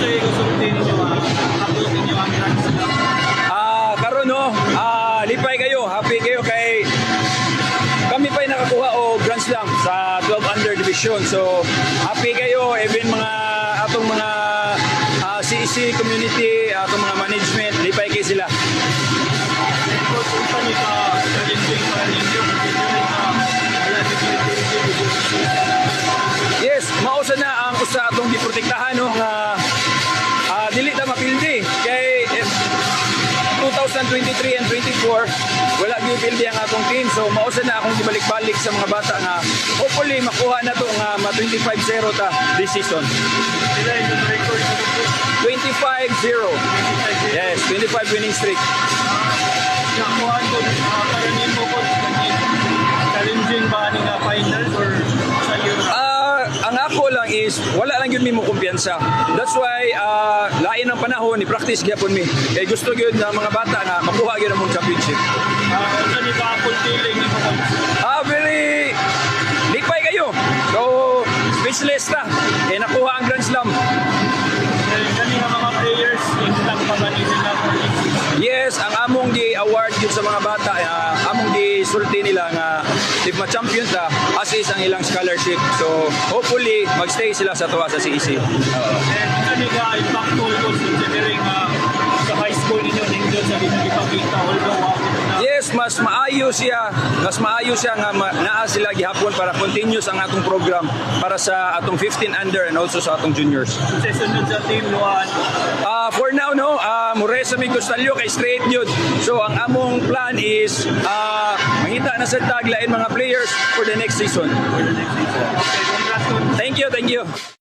say gusulti ninyo abot ninyo ang Grand Slam? Karon no, lipay kayo, happy kayo kay kami pa'y nakakuha o Grand Slam sa 12 under division. So happy kayo, even mga atong mga CEC community, atong mga management, lipay kayo sila. Coach, unsa ni ka challenging para ninyo kasi during Yes, mausa na ang usa atong giprotektahan no nga dili ta mapildi kay 2023 and 24 wala gyud pildi ang atong team, so mausa na akong gibalik-balik sa mga bata nga hopefully makuha na to nga ma 25-0 ta this season. sila yung record sa grupo? 25-0. Yes, 25 winning streak. Nakuhaan ko para nimo ko challenging ba ni nga finals or sa Euro? Ang ako lang is wala lang yun mo kumpiyansa. That's why lain ang panahon ni practice gyapon mi. Kay gusto gyud na mga bata nga makuha gyud ang championship. Unsa ni ka apple feeling nimo ko? Very lipay kayo. So speechless ta. Kay nakuha ang Grand Slam. Kani nga mga players instant pa ba nila for each season? Yes, ang among gi-award yun sa mga bata, among gi-sulti nila nga if ma-champion ta, as is ang ilang scholarship. So, hopefully, magstay sila sa tuwa sa CEC. Kani nga impactful ko considering sa high school ninyo nindot sa ginagipakita although Yes, mas maayo siya nga naa sila gihapon para continuous ang atong program para sa atong 15 under and also sa atong juniors. sa sunod sa team Luan. For now, no, Muresa Migostalyo kay straight yun. So, ang among plan is mangita na sa taglain mga players for the next season. Okay, congrats. Thank you.